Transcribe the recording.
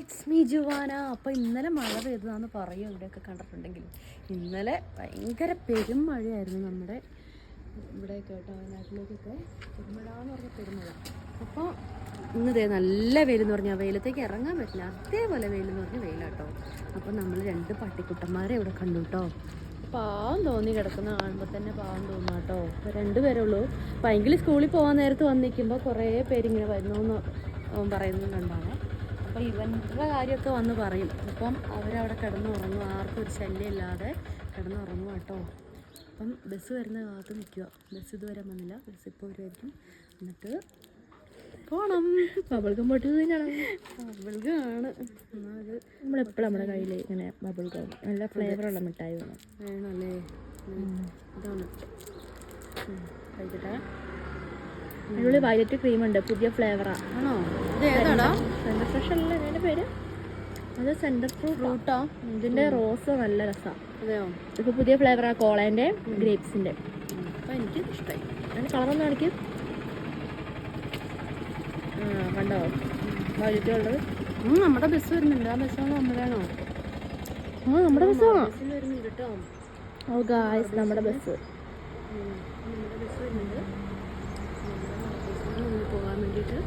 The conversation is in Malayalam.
It's me Juana. അപ്പോൾ ഇന്നലെ മഴ പെയ്തതാന്ന് പറയും ഇവിടെയൊക്കെ കണ്ടിട്ടുണ്ടെങ്കിൽ. ഇന്നലെ ഭയങ്കര പെരും മഴയായിരുന്നു നമ്മുടെ ഇവിടെയൊക്കെ കേട്ടോ, വയനാട്ടിലേക്കൊക്കെ പെരുമഴ എന്ന് പറഞ്ഞാൽ പെരുമഴ. അപ്പോൾ ഇന്നതേ നല്ല വെയിലെന്ന് പറഞ്ഞാൽ വെയിലത്തേക്ക് ഇറങ്ങാൻ പറ്റില്ല, അതേപോലെ വെയിലെന്ന് പറഞ്ഞാൽ വെയിലാട്ടോ. അപ്പോൾ നമ്മൾ 2 പട്ടിക്കുട്ടന്മാരെ ഇവിടെ കണ്ടു കേട്ടോ. പാവം തോന്നി, കിടക്കുന്ന കാണുമ്പോൾ തന്നെ പാവം തോന്നാം കേട്ടോ. അപ്പോൾ 2 പേരേ ഉള്ളൂ. അപ്പോൾ എങ്കിലും സ്കൂളിൽ പോകാൻ നേരത്ത് വന്നിരിക്കുമ്പോൾ കുറേ പേരിങ്ങനെ വരുന്നു എന്ന് പറയുന്നുണ്ടാണ്. അപ്പോൾ ഇവൻ്റെ കാര്യമൊക്കെ വന്ന് പറയും. അപ്പം അവരവിടെ കിടന്നുറങ്ങും, ആർക്കും ഒരു ശല്യമില്ലാതെ കിടന്നുറങ്ങും കേട്ടോ. അപ്പം ബസ് വരുന്ന കാലത്ത് നിൽക്കുക. ബസ് ഇതുവരെ വന്നില്ല, ബസ് ഇപ്പോൾ വരുമായിരിക്കും. എന്നിട്ട് പോകണം. ബബിൾഗം പൊട്ടി തന്നെയാണ്. ബബിൾഗമാണ് എന്നാൽ അത് നമ്മളെപ്പോഴും നമ്മുടെ കയ്യിൽ ഇങ്ങനെ ബബിൾഗം നല്ല ഫ്ലേവറുള്ള മിഠായി വേണം. വേണമല്ലേ? ഇതാണ് കഴിക്കട്ടെ. അതിനുള്ളിൽ വയലറ്റ് ക്രീം ഉണ്ട്, പുതിയ ഫ്ലേവറാ. ആണോ? ഇത് ഏതാടാ? സെൻറ്റർ ഫ്രഷ് അല്ല അതിൻ്റെ പേര്. അത് സെൻറ്റർ ഫ്രൂട്ടാ. ഇതിൻ്റെ റോസ് നല്ല രസമാണ്. അതെയോ? ഇപ്പോൾ പുതിയ ഫ്ലേവറാണ്, കോളേൻ്റെ ഗ്രേപ്സിൻ്റെ. അപ്പോൾ എനിക്ക് ഇഷ്ടമായി. അതിൻ്റെ കളറൊന്നും കാണിക്കും. കണ്ടോ വയലറ്റ് ഉള്ളത്? നമ്മുടെ ബസ് വരുന്നുണ്ട്. ആ ബസ്സാണോ നമ്മുടെയാണോ? നമ്മുടെ ബസ്സാണോ? ബസ്സിൽ വരുന്നുണ്ട് കേട്ടോ. ഓ ഗായ്സ്, നമ്മുടെ ബസ്. നമ്മുടെ ബസ് വരുന്നുണ്ട്. പോകാൻ വേണ്ടിയിട്ട്